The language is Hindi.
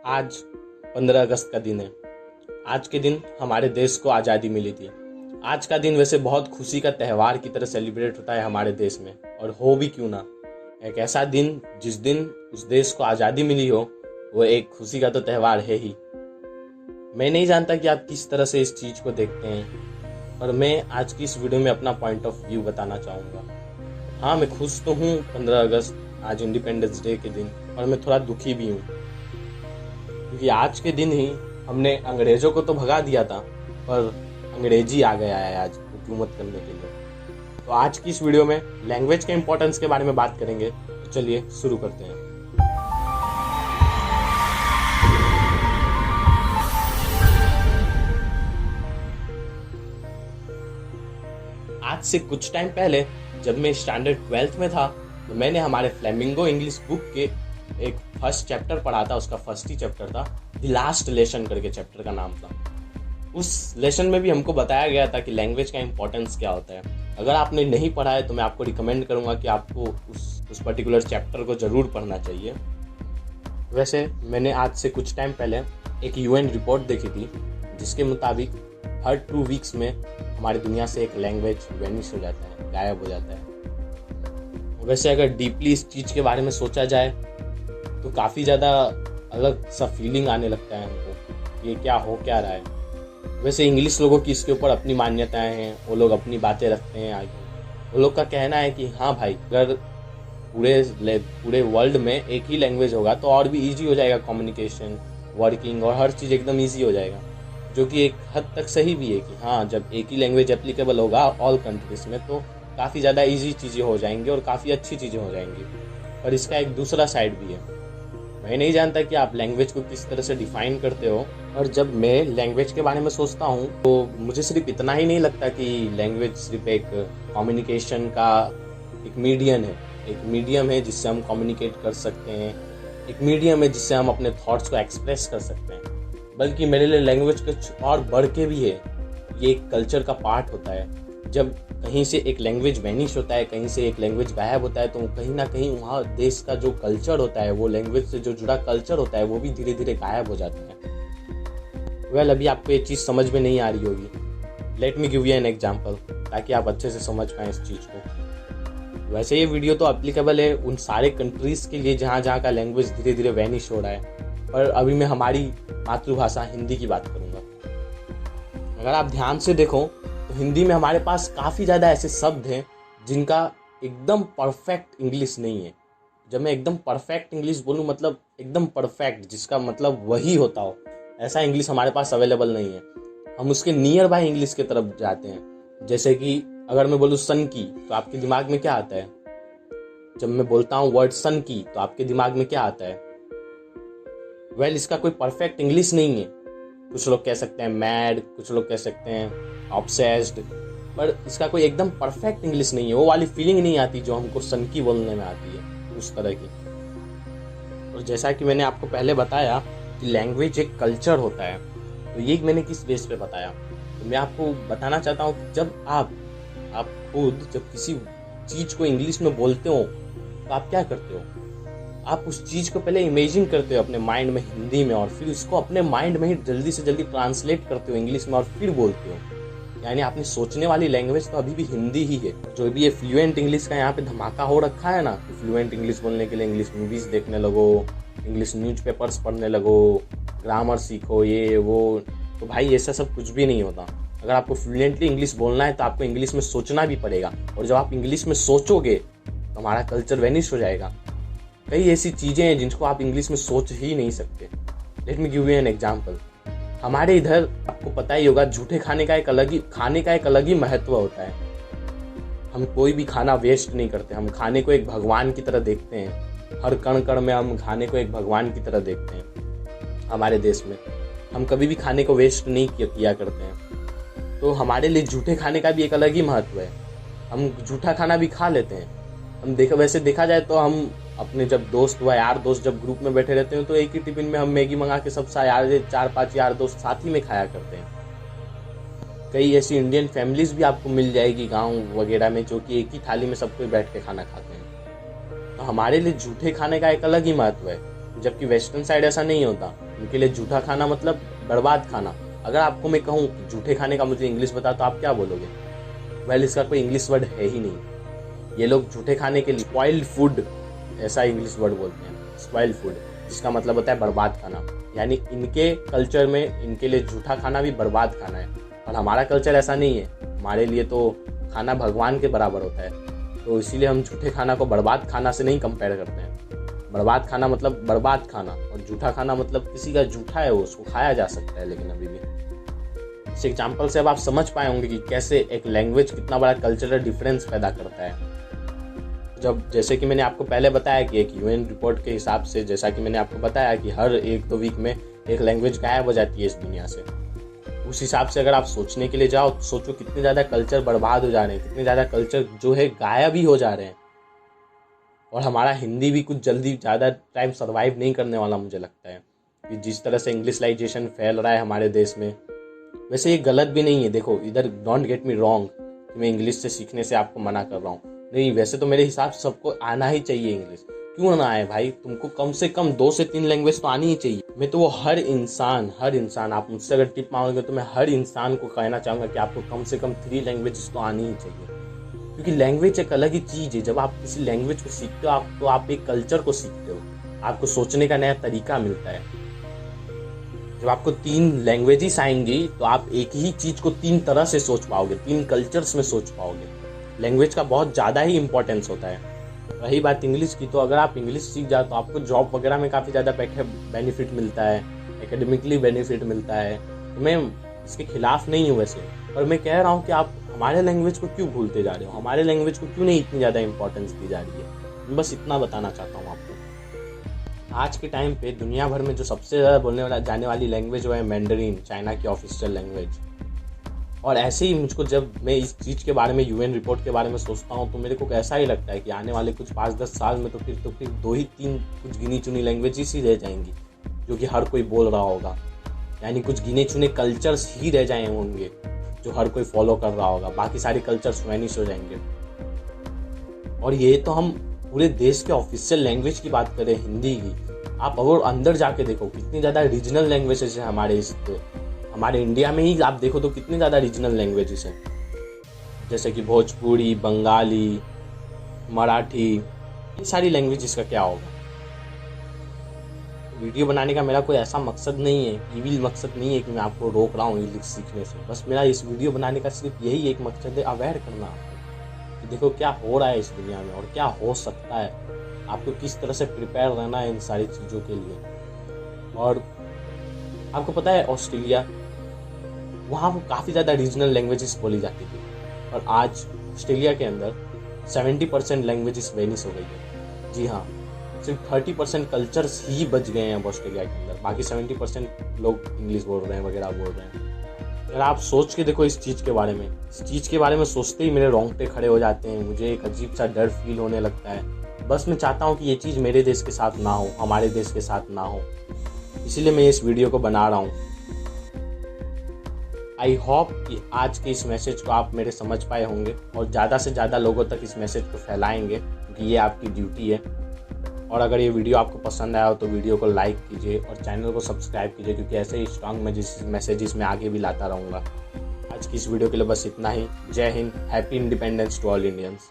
आज 15 अगस्त का दिन है। आज के दिन हमारे देश को आज़ादी मिली थी। आज का दिन वैसे बहुत खुशी का त्यौहार की तरह सेलिब्रेट होता है हमारे देश में, और हो भी क्यों ना। एक ऐसा दिन जिस दिन उस देश को आज़ादी मिली हो, वो एक खुशी का तो त्यौहार है ही। मैं नहीं जानता कि आप किस तरह से इस चीज़ को देखते हैं, पर मैं आज की इस वीडियो में अपना पॉइंट ऑफ व्यू बताना चाहूँगा। हाँ, मैं खुश तो हूँ 15 अगस्त आज इंडिपेंडेंस डे के दिन, और मैं थोड़ा दुखी भी हूँ क्योंकि आज के दिन ही हमने अंग्रेज़ों को तो भगा दिया था, पर अंग्रेजी आ गया है आज हुकूमत करने के लिए। तो आज की इस वीडियो में लैंग्वेज के इम्पोर्टेंस के बारे में बात करेंगे। तो चलिए शुरू करते हैं। आज से कुछ टाइम पहले जब मैं स्टैंडर्ड 12th में था, तो मैंने हमारे फ्लेमिंगो इंग्लिश बुक के एक फर्स्ट चैप्टर पढ़ा था। उसका फर्स्ट ही चैप्टर था, द लास्ट लेसन करके चैप्टर का नाम था। उस लेसन में भी हमको बताया गया था कि लैंग्वेज का इम्पोर्टेंस क्या होता है। अगर आपने नहीं पढ़ा है तो मैं आपको रिकमेंड करूंगा कि आपको उस पर्टिकुलर चैप्टर को ज़रूर पढ़ना चाहिए। वैसे मैंने आज से कुछ टाइम पहले एक UN रिपोर्ट देखी थी, जिसके मुताबिक हर 2 वीक्स में हमारी दुनिया से एक लैंग्वेज वेनिश हो जाता है, गायब हो जाता है। वैसे अगर डीपली इस चीज़ के बारे में सोचा जाए तो काफ़ी ज़्यादा अलग सा फीलिंग आने लगता है हमको, ये क्या हो क्या रहा है। वैसे इंग्लिश लोगों की इसके ऊपर अपनी मान्यताएं हैं, वो लोग अपनी बातें रखते हैं आगे। वो लोग का कहना है कि हाँ भाई, अगर पूरे वर्ल्ड में एक ही लैंग्वेज होगा तो और भी इजी हो जाएगा कम्युनिकेशन, वर्किंग और हर चीज़ एकदम ईजी हो जाएगा। जो कि एक हद तक सही भी है कि हाँ, जब एक ही लैंग्वेज एप्लीकेबल होगा ऑल कंट्रीज में तो काफ़ी ज़्यादा इजी चीज़ें हो जाएंगी और काफ़ी अच्छी चीज़ें हो जाएंगी। पर इसका एक दूसरा साइड भी है। मैं नहीं जानता कि आप लैंग्वेज को किस तरह से डिफाइन करते हो, और जब मैं लैंग्वेज के बारे में सोचता हूँ तो मुझे सिर्फ इतना ही नहीं लगता कि लैंग्वेज सिर्फ एक कम्युनिकेशन का एक मीडियम है जिससे हम कम्युनिकेट कर सकते हैं, एक मीडियम है जिससे हम अपने थॉट्स को एक्सप्रेस कर सकते हैं। बल्कि मेरे लिए लैंग्वेज कुछ और बढ़ के भी है। ये एक कल्चर का पार्ट होता है। जब कहीं से एक लैंग्वेज वैनिश होता है, कहीं से एक लैंग्वेज गायब होता है, तो कहीं ना कहीं वहाँ देश का जो कल्चर होता है, वो लैंग्वेज से जो जुड़ा कल्चर होता है, वो भी धीरे धीरे गायब हो जाता है। अभी आपको ये चीज़ समझ में नहीं आ रही होगी। Let me give you an example ताकि आप अच्छे से समझ पाएँ इस चीज़ को। वैसे ये वीडियो तो एप्लीकेबल है उन सारे कंट्रीज़ के लिए जहाँ जहाँ का लैंग्वेज धीरे धीरे वैनिश हो रहा है, पर अभी मैं हमारी मातृभाषा हिंदी की बात करूँगा। अगर आप ध्यान से देखो तो हिंदी में हमारे पास काफ़ी ज़्यादा ऐसे शब्द हैं जिनका एकदम परफेक्ट इंग्लिश नहीं है। जब मैं एकदम परफेक्ट इंग्लिश बोलूँ, मतलब एकदम परफेक्ट, जिसका मतलब वही होता हो, ऐसा इंग्लिश हमारे पास अवेलेबल नहीं है। हम उसके नियर बाय इंग्लिश की तरफ जाते हैं। जैसे कि अगर मैं बोलूँ सन की, तो आपके दिमाग में क्या आता है? जब मैं बोलता हूँ वर्ड सन की, तो आपके दिमाग में क्या आता है? इसका कोई परफेक्ट इंग्लिश नहीं है। कुछ लोग कह सकते हैं मैड, कुछ लोग कह सकते हैं ऑब्सेस्ड, पर इसका कोई एकदम परफेक्ट इंग्लिश नहीं है। वो वाली फीलिंग नहीं आती जो हमको सन की बोलने में आती है, उस तरह की। और जैसा कि मैंने आपको पहले बताया कि लैंग्वेज एक कल्चर होता है, तो ये मैंने किस बेस पे बताया, तो मैं आपको बताना चाहता हूँ कि जब आप खुद जब किसी चीज़ को इंग्लिश में बोलते हो तो आप क्या करते हो? आप उस चीज़ को पहले इमेजिन करते हो अपने माइंड में हिंदी में, और फिर उसको अपने माइंड में ही जल्दी से जल्दी ट्रांसलेट करते हो इंग्लिश में, और फिर बोलते हो। यानी आपने सोचने वाली लैंग्वेज तो अभी भी हिंदी ही है। जो भी ये फ्लुएंट इंग्लिश का यहाँ पे धमाका हो रखा है ना, तो फ्लुएंट इंग्लिश बोलने के लिए इंग्लिश मूवीज़ देखने लगो, इंग्लिश न्यूज़पेपर्स पढ़ने लगो, ग्रामर सीखो, ये वो, तो भाई ऐसा सब कुछ भी नहीं होता। अगर आपको फ्लुएंटली इंग्लिश बोलना है तो आपको इंग्लिश में सोचना भी पड़ेगा, और जब आप इंग्लिश में सोचोगे तो हमारा कल्चर वेनिश हो जाएगा। कई ऐसी चीज़ें हैं जिनको आप इंग्लिश में सोच ही नहीं सकते। Let me give you an example. हमारे इधर आपको पता ही होगा, झूठे खाने का एक अलग ही महत्व होता है। हम कोई भी खाना वेस्ट नहीं करते। हम खाने को एक भगवान की तरह देखते हैं। हर कण कण में हम खाने को एक भगवान की तरह देखते हैं। हमारे देश में हम कभी भी खाने को वेस्ट नहीं किया करते हैं। तो हमारे लिए झूठे खाने का भी एक अलग ही महत्व है। हम झूठा खाना भी खा लेते हैं। वैसे देखा जाए तो हम अपने जब दोस्त व यार दोस्त जब ग्रुप में बैठे रहते हैं तो एक ही टिफिन में हम मैगी मंगा के सब 4-5 यार दोस्त साथ ही में खाया करते हैं। कई ऐसी इंडियन फैमिलीज भी आपको मिल जाएगी गांव वगैरह में, जो कि एक ही थाली में सब कोई बैठ के खाना खाते हैं। तो हमारे लिए झूठे खाने का एक अलग ही महत्व है। जबकि वेस्टर्न साइड ऐसा नहीं होता। उनके लिए जूठा खाना मतलब बर्बाद खाना। अगर आपको मैं कहूँ जूठे खाने का मुझे इंग्लिश बता तो आप क्या बोलोगे? वेल, इसका कोई इंग्लिश वर्ड है ही नहीं। ये लोग जूठे खाने के लिए स्पॉइल्ड फूड ऐसा इंग्लिश वर्ड बोलते हैं, स्पॉइल्ड फूड, जिसका मतलब होता है बर्बाद खाना। यानी इनके कल्चर में इनके लिए जूठा खाना भी बर्बाद खाना है। और हमारा कल्चर ऐसा नहीं है, हमारे लिए तो खाना भगवान के बराबर होता है। तो इसीलिए हम जूठे खाना को बर्बाद खाना से नहीं कंपेयर करते हैं। बर्बाद खाना मतलब बर्बाद खाना, और जूठा खाना मतलब किसी का जूठा है वो, उसको खाया जा सकता है लेकिन अभी भी। इस एग्जाम्पल से अब आप समझ पाए होंगे कि कैसे एक लैंग्वेज कितना बड़ा कल्चरल डिफरेंस पैदा करता है। जब जैसे कि मैंने आपको पहले बताया कि एक यूएन रिपोर्ट के हिसाब से, जैसा कि मैंने आपको बताया कि हर 1-2 वीक में एक लैंग्वेज गायब हो जाती है इस दुनिया से। उस हिसाब से अगर आप सोचने के लिए जाओ तो सोचो कितने ज़्यादा कल्चर बर्बाद हो जा रहे हैं, कितने ज़्यादा कल्चर जो है गायब ही हो जा रहे हैं। और हमारा हिंदी भी कुछ जल्दी ज़्यादा टाइम सर्वाइव नहीं करने वाला मुझे लगता है, कि जिस तरह से इंग्लिशलाइजेशन फैल रहा है हमारे देश में। वैसे ये गलत भी नहीं है, देखो इधर डोंट गेट मी रॉन्ग कि मैं इंग्लिश से सीखने से आपको मना कर रहा हूँ, नहीं, वैसे तो मेरे हिसाब से सबको आना ही चाहिए इंग्लिश। क्यों ना आए भाई, तुमको कम से कम 2 से 3 लैंग्वेज तो आनी ही चाहिए। मैं तो वो हर इंसान आप मुझसे अगर टिप मांगोगे तो मैं हर इंसान को कहना चाहूँगा कि आपको कम से कम 3 लैंग्वेजेस तो आनी ही चाहिए। क्योंकि लैंग्वेज एक अलग ही चीज़ है। जब आप किसी लैंग्वेज को सीखते हो तो आप एक कल्चर को सीखते हो, आपको सोचने का नया तरीका मिलता है। जब आपको 3 लैंग्वेजेस आएंगी तो आप एक ही चीज़ को 3 तरह से सोच पाओगे, 3 कल्चर्स में सोच पाओगे। लैंग्वेज का बहुत ज़्यादा ही इंपॉर्टेंस होता है। रही बात इंग्लिश की, तो अगर आप इंग्लिश सीख जाओ तो आपको जॉब वगैरह में काफ़ी ज़्यादा बेनिफिट मिलता है, एकेडमिकली बेनिफिट मिलता है। तो मैं इसके खिलाफ नहीं हूँ वैसे, पर मैं कह रहा हूँ कि आप हमारे लैंग्वेज को क्यों भूलते जा रहे हो, हमारे लैंग्वेज को क्यों नहीं इतनी ज़्यादा इंपॉर्टेंस दी जा रही है। मैं बस इतना बताना चाहता हूँ आपको। आज के टाइम पे दुनिया भर में जो सबसे ज़्यादा बोलने जाने वाली लैंग्वेज वो है मैंडरीन, चाइना की ऑफिशियल लैंग्वेज। और ऐसे ही मुझको जब मैं इस चीज़ के बारे में, यूएन रिपोर्ट के बारे में सोचता हूँ तो मेरे को ऐसा ही लगता है कि आने वाले कुछ 5-10 साल में तो फिर 2 ही 3 कुछ गिनी चुनी लैंग्वेजेस ही रह जाएंगी जो कि हर कोई बोल रहा होगा। यानी कुछ गिने चुने कल्चर्स ही रह जाए होंगे जो हर कोई फॉलो कर रहा होगा, बाकी सारे कल्चर्स वैनिश हो जाएंगे। और ये तो हम पूरे देश के ऑफिशियल लैंग्वेज की बात करें, हिंदी की। आप और अंदर जाके देखो कितनी ज़्यादा रीजनल लैंग्वेजेस हैं हमारे इंडिया में ही। आप देखो तो कितनी ज़्यादा रीजनल लैंग्वेजेस हैं, जैसे कि भोजपुरी, बंगाली, मराठी, ये सारी लैंग्वेजेस का क्या होगा। वीडियो बनाने का मेरा कोई ऐसा मकसद नहीं है, इविल मकसद नहीं है कि मैं आपको रोक रहा हूँ इंग्लिश सीखने से। बस मेरा इस वीडियो बनाने का सिर्फ यही एक मकसद है, अवेयर करना आपको कि देखो क्या हो रहा है इस दुनिया में और क्या हो सकता है। आपको किस तरह से प्रिपेयर रहना है इन सारी चीज़ों के लिए। और आपको पता है ऑस्ट्रेलिया, वहाँ वो काफ़ी ज़्यादा रीजनल लैंग्वेजेस बोली जाती थी, और आज ऑस्ट्रेलिया के अंदर 70% लैंग्वेजेस वेनिश हो गई है। जी हाँ, सिर्फ 30% कल्चर्स ही बच गए हैं अब ऑस्ट्रेलिया के अंदर, बाकी 70% लोग इंग्लिश बोल रहे हैं वगैरह बोल रहे हैं। अगर आप सोच के देखो इस चीज़ के बारे में, सोचते ही मेरे रोंगटे खड़े हो जाते हैं, मुझे एक अजीब सा डर फील होने लगता है। बस मैं चाहता हूँ कि ये चीज़ मेरे देश के साथ ना हो, हमारे देश के साथ ना हो, इसीलिए मैं इस वीडियो को बना रहा हूँ। आई होप कि आज के इस मैसेज को आप मेरे समझ पाए होंगे और ज़्यादा से ज़्यादा लोगों तक इस मैसेज को फैलाएंगे, क्योंकि ये आपकी ड्यूटी है। और अगर ये वीडियो आपको पसंद आया हो तो वीडियो को लाइक कीजिए और चैनल को सब्सक्राइब कीजिए, क्योंकि ऐसे ही स्ट्रॉन्ग मैसेजेस मैं आगे भी लाता रहूँगा। आज की इस वीडियो के लिए बस इतना ही। जय हिंद, happy independence to all Indians.